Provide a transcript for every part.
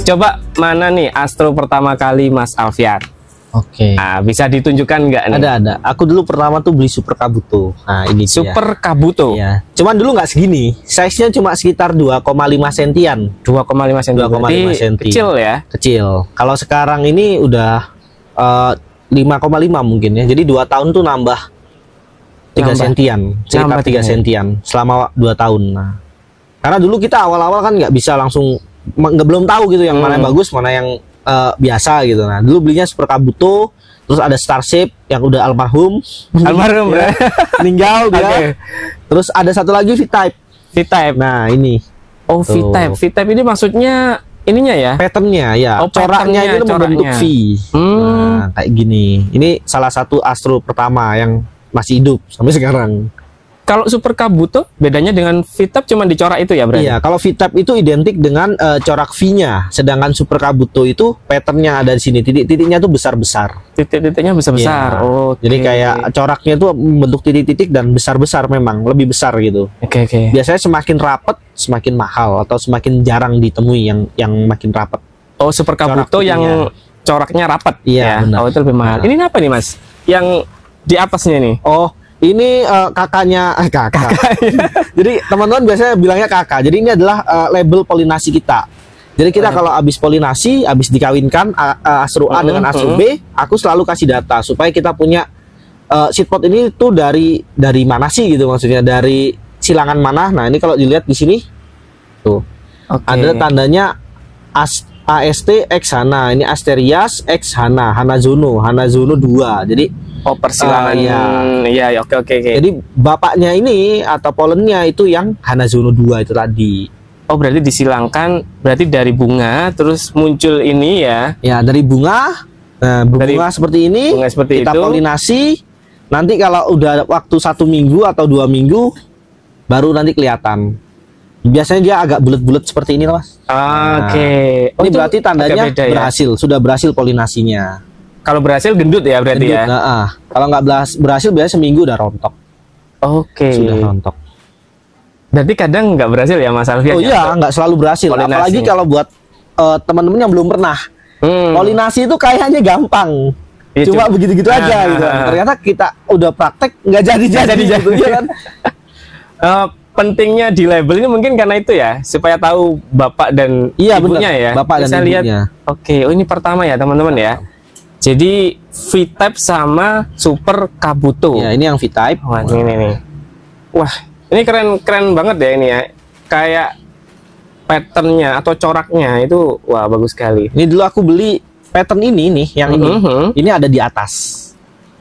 Coba mana nih astro pertama kali Mas Alfian? Oke. Nah, bisa ditunjukkan nggak nih? Ada. Aku dulu pertama tuh beli Super Kabuto. Nah, ini dia. Super Kabuto. Iya. Cuman dulu nggak segini. Size-nya cuma sekitar 2,5 sentian. 2,5 cm. 2,5 cm. Kecil ya? Kecil. Kalau sekarang ini udah 5,5 mungkin ya. Jadi 2 tahun tuh nambah 3 sentian. Sekitar 3 sentian selama 2 tahun. Nah, karena dulu kita awal-awal kan nggak bisa langsung, belum tahu gitu yang mana yang bagus, mana yang biasa gitu. Nah, dulu belinya Super Kabuto, terus ada Starship yang udah almarhum ya. Meninggal dia. Okay. Terus ada satu lagi V-Type. V-Type. Nah, ini. Oh, V-Type. V-Type ini maksudnya ininya ya? Patternnya ya. Oh, coraknya itu membentuk V. Nah, kayak gini. Ini salah satu astro pertama yang masih hidup sampai sekarang. Kalau Super Kabuto bedanya dengan V-Type cuma dicorak itu ya berarti? Iya, kalau V-Type itu identik dengan corak V-nya, sedangkan Super Kabuto itu patternnya ada di sini, titik-titiknya tuh besar-besar. Titik-titiknya besar-besar. Iya. Oh, jadi kayak coraknya itu bentuk titik-titik dan besar-besar, memang lebih besar gitu. Oke. Biasanya semakin rapet semakin mahal atau semakin jarang ditemui yang makin rapet. Oh, Super Kabuto yang coraknya rapet. Iya, ya. benar. Oh, itu lebih mahal. Ini apa nih, Mas? Yang di atasnya nih? Oh, ini kakaknya kakak. Jadi teman-teman biasanya bilangnya kakak. Jadi ini adalah label polinasi kita. Jadi kita kalau habis polinasi, habis dikawinkan astro A dengan astro B, aku selalu kasih data supaya kita punya seedpot ini tuh dari mana sih gitu, maksudnya dari silangan mana. Nah, ini kalau dilihat di sini tuh ada tandanya AST X Hana. Ini Asterias X Hana, Hanazono 2. Jadi persilangan. Iya, oke. Jadi bapaknya ini atau polennya itu yang Hanazono 2 itu tadi. Oh, berarti disilangkan, berarti dari bunga terus muncul ini ya. Ya, dari bunga. Nah, bunga seperti ini. Bunga seperti kita itu. polinasi. Nanti kalau udah waktu 1 minggu atau 2 minggu baru nanti kelihatan. Biasanya dia agak bulat-bulat seperti ini, Mas. Oke. Ini berarti tandanya beda, berhasil, sudah berhasil polinasinya. Kalau berhasil gendut ya berarti gendut, ya. Nah, kalau nggak berhasil biasanya seminggu udah rontok. Oke. Sudah rontok. Berarti kadang nggak berhasil ya, Mas Alfian? Oh iya, nggak selalu berhasil. Polinasi. Apalagi kalau buat teman-teman yang belum pernah. Polinasi itu kayaknya gampang. Ya, cuma begitu-gitu aja gitu. Ternyata kita udah praktek nggak jadi gitu ya kan. Pentingnya di label ini mungkin karena itu ya, supaya tahu bapak dan ibunya ya. Bapak dan ibunya. Lihat. Oke, oh ini pertama ya teman-teman ya. Jadi V-Type sama Super Kabuto. Ya, ini yang V-Type. Wah, ini nih. Wah, ini keren banget ya ini ya. Kayak patternnya atau coraknya itu wah bagus sekali. Ini dulu aku beli pattern ini nih, yang ini ada di atas.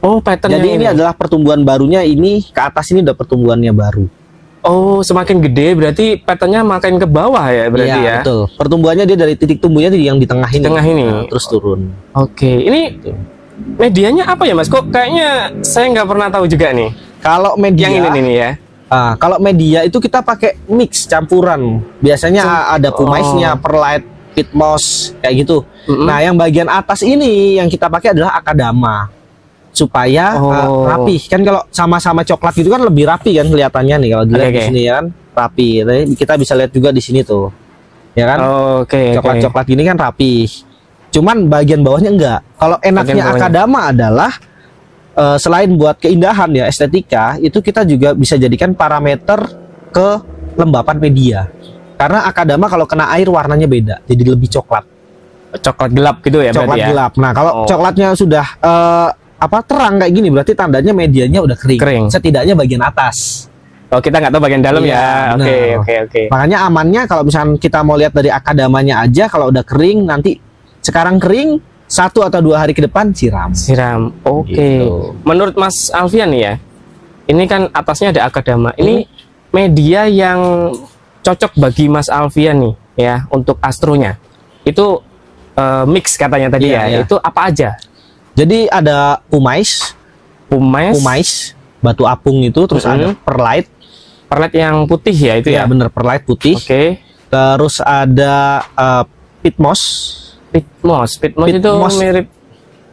Oh, patternnya. Jadi ini adalah pertumbuhan barunya, ini ke atas ini udah pertumbuhannya baru. Oh, semakin gede berarti patternnya makin ke bawah ya berarti ya. Betul. Pertumbuhannya dia dari titik tumbuhnya yang di tengah ini. Tengah ini. Nah, terus turun. Oke, ini medianya apa ya, Mas? Kok kayaknya saya nggak pernah tahu juga nih. Kalau media yang ini ya. Kalau media itu kita pakai mix campuran. Biasanya ada pumaisnya, perlite, pit moss kayak gitu. Nah, yang bagian atas ini yang kita pakai adalah akadama. Supaya rapi kan, kalau sama-sama coklat gitu kan lebih rapi kan kelihatannya nih kalau dilihat di sini ya kan rapi. Kita bisa lihat juga di sini tuh ya kan. Coklat-coklat gini kan rapi, cuman bagian bawahnya enggak. Kalau enaknya akadama adalah selain buat keindahan ya, estetika, itu kita juga bisa jadikan parameter kelembapan media, karena akadama kalau kena air warnanya beda, jadi lebih coklat gelap gitu ya. Coklat gelap. Nah, kalau coklatnya sudah terang kayak gini berarti tandanya medianya udah kering. Setidaknya bagian atas. Oh, kita nggak tahu bagian dalam ya. Oke. Makanya amannya kalau misalnya kita mau lihat dari akadamanya aja, kalau udah kering nanti sekarang kering 1 atau 2 hari ke depan siram. Oke. Gitu. Menurut Mas Alfian nih ya, ini kan atasnya ada akadama. Ini media yang cocok bagi Mas Alfian nih ya untuk astronya. Itu mix katanya tadi ya. Itu apa aja? Jadi ada pumais, batu apung itu, terus ada perlite yang putih ya itu ya. Bener, perlite putih. Oke. Terus ada pit moss itu mirip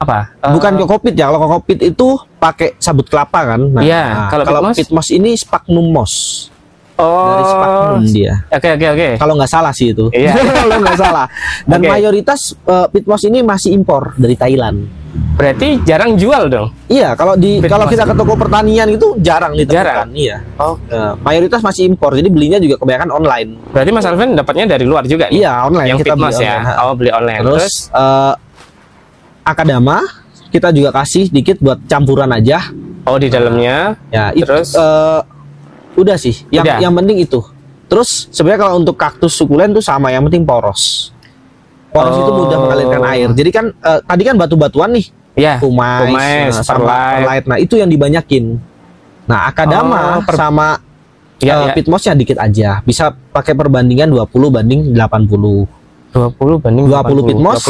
apa? Bukan kokopit ya. Kalau kokopit itu pakai sabut kelapa kan. Nah, kalau pit moss ini sphagnum moss. Dari Spaknum dia. Oke. Kalau nggak salah sih itu. Iya. Kalau nggak salah. Dan Oke. mayoritas Pitmos ini masih impor dari Thailand. Berarti jarang jual dong? Iya, kalau Pitmos kita ke toko pertanian itu jarang ditemukan. Jarang? Iya. Oh. Mayoritas masih impor, jadi belinya juga kebanyakan online. Berarti Mas Alvin dapatnya dari luar juga nih? Iya, online. Yang kita beli Pitmos ya? online. Oh, beli online. Terus Akadama kita juga kasih dikit buat campuran aja. Oh, di dalamnya. Ya, Terus? Udah sih. Udah. Yang penting itu. Terus sebenarnya kalau untuk kaktus sukulen tuh sama, yang penting poros. Poros itu mudah mengalirkan air. Jadi kan tadi kan batu-batuan nih. Ya, Pumais, sama perlite. perlite. Nah, itu yang dibanyakin. Nah, Akadama sama Ya. Pitmosnya dikit aja. Bisa pakai perbandingan 20 banding 80. 20 banding 20 Pitmos,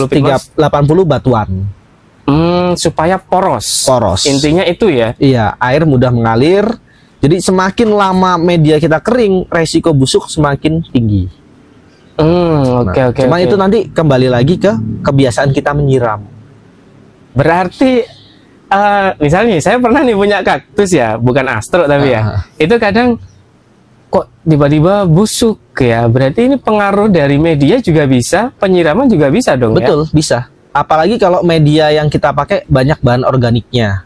80 batuan. Supaya poros. Poros. Intinya itu ya. Iya, air mudah mengalir. Jadi semakin lama media kita kering, resiko busuk semakin tinggi. Oke. Cuma itu nanti kembali lagi ke kebiasaan kita menyiram. Berarti misalnya saya pernah nih punya kaktus ya, bukan astro tapi ya. Itu kadang kok tiba-tiba busuk ya. Berarti ini pengaruh dari media juga bisa, penyiraman juga bisa dong. Betul, bisa. Apalagi kalau media yang kita pakai banyak bahan organiknya.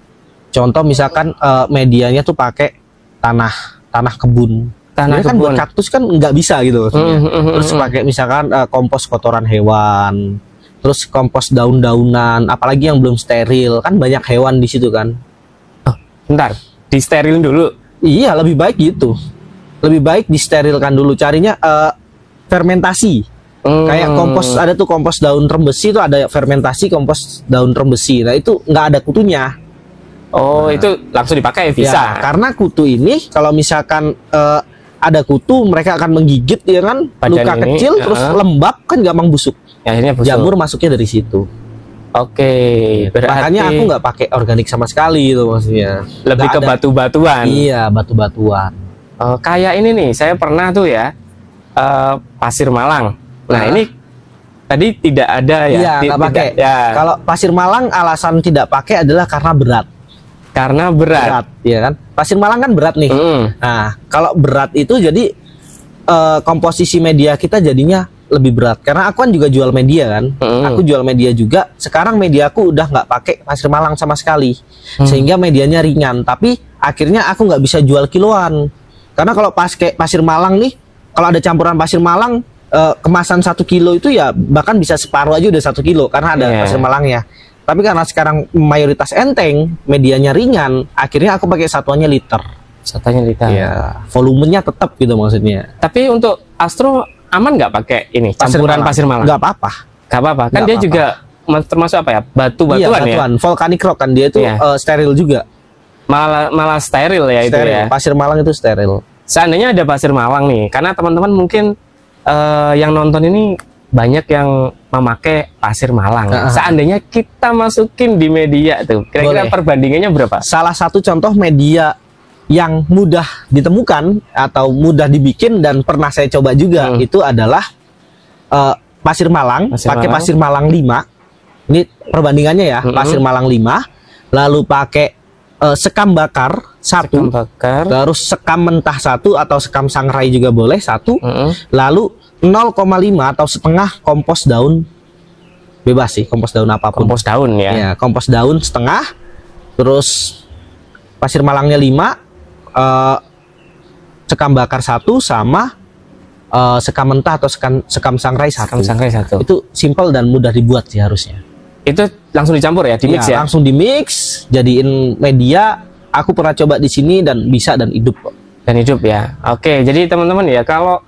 Contoh misalkan medianya tuh pakai tanah kebun. Tanah kan buat kaktus kan nggak bisa gitu maksudnya. Terus pakai misalkan kompos kotoran hewan, terus kompos daun-daunan, apalagi yang belum steril, kan banyak hewan di situ kan. Oh, bentar, disterilin dulu. Iya, lebih baik gitu. Lebih baik disterilkan dulu. Carinya fermentasi. Kayak kompos, ada tuh kompos daun trembesi, itu ada fermentasi kompos daun trembesi. Nah, itu nggak ada kutunya. Oh, itu langsung dipakai bisa. Ya, karena kutu ini kalau misalkan ada kutu, mereka akan menggigit ya kan, luka ini, kecil terus lembab kan gampang busuk. Ya, akhirnya busuk. Jamur masuknya dari situ. Oke, berarti makanya aku nggak pakai organik sama sekali itu maksudnya. Lebih ke batu-batuan. Iya, batu-batuan. Kayak ini nih, saya pernah tuh ya pasir Malang. Nah, ini tadi tidak ada ya. Iya, nggak pakai. Ya. Kalau pasir Malang alasan tidak pakai adalah karena berat. Karena berat, ya kan? Pasir Malang kan berat nih. Nah, kalau berat itu jadi komposisi media kita jadinya lebih berat. Karena aku kan juga jual media kan. Aku jual media juga. Sekarang mediaku udah nggak pakai pasir Malang sama sekali, sehingga medianya ringan. Tapi akhirnya aku nggak bisa jual kiloan. Karena kalau pakai pasir Malang nih, kalau ada campuran pasir Malang, kemasan 1 kilo itu ya bahkan bisa separuh aja udah 1 kilo karena ada pasir Malangnya. Tapi karena sekarang mayoritas enteng, medianya ringan, akhirnya aku pakai satuannya liter. Satuannya liter. Ya, volumenya tetap gitu maksudnya. Tapi untuk astro aman nggak pakai ini campuran pasir Malang? Nggak apa-apa. Nggak apa-apa. Kan dia juga termasuk apa ya? Batu-batuan ya. Batuan, volcanic rock kan dia itu steril juga. Malah steril ya steril. Itu ya. Pasir Malang itu steril. Seandainya ada pasir Malang nih, karena teman-teman mungkin yang nonton ini banyak yang memakai pasir Malang. Seandainya kita masukin di media tuh, kira-kira perbandingannya berapa? Salah satu contoh media yang mudah ditemukan atau mudah dibikin dan pernah saya coba juga itu adalah pasir Malang, pakai pasir Malang 5. Ini perbandingannya ya, pasir Malang 5, lalu pakai sekam bakar 1, terus sekam mentah 1 atau sekam sangrai juga boleh 1, lalu 0,5 atau setengah kompos daun bebas sih, kompos daun apapun. Kompos daun ya. Ya, kompos daun setengah, terus pasir Malangnya 5, sekam bakar 1 sama sekam mentah atau sekam sangrai 1. Sekam sangrai 1. Itu simple dan mudah dibuat sih harusnya. Itu langsung dicampur ya, di mix ya? Langsung di mix, jadiin media. Aku pernah coba di sini dan bisa dan hidup kok. Dan hidup ya. Oke, jadi teman-teman ya, kalau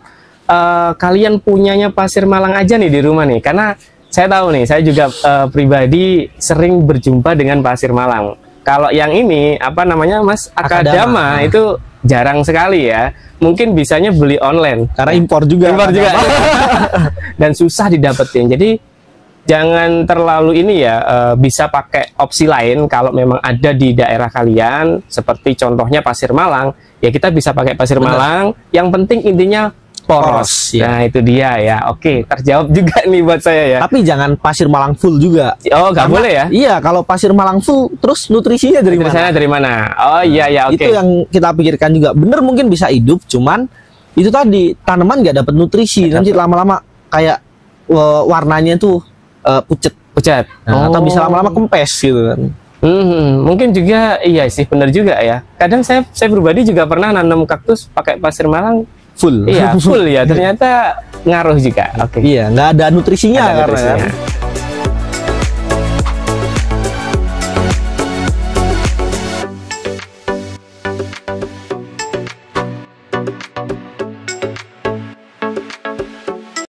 kalian punyanya pasir Malang aja nih di rumah nih, karena saya tahu nih, saya juga pribadi sering berjumpa dengan pasir Malang. Kalau yang ini apa namanya Mas Akadama itu jarang sekali ya. Mungkin bisanya beli online karena impor juga. Dan susah didapetin. Jadi jangan terlalu ini ya, bisa pakai opsi lain kalau memang ada di daerah kalian, seperti contohnya pasir Malang, ya kita bisa pakai pasir Malang. Yang penting intinya poros. Ya. Nah, itu dia ya. Oke, terjawab juga nih buat saya ya. Tapi jangan pasir Malang full juga. Oh, nggak boleh ya? Iya, kalau pasir Malang full, terus nutrisinya dari mana? Dari mana? Oh iya ya, oke. Itu yang kita pikirkan juga. Bener mungkin bisa hidup, cuman itu tadi tanaman nggak dapat nutrisi, nanti lama-lama kayak warnanya tuh pucet. Atau bisa lama-lama kempes gitu kan. Mungkin juga iya sih, benar juga ya. Kadang saya pribadi juga pernah nanam kaktus pakai pasir Malang Full. Iya, full ya. Ternyata ngaruh juga. Oke. Iya, nggak ada nutrisinya Ada karena nutrisinya. kan.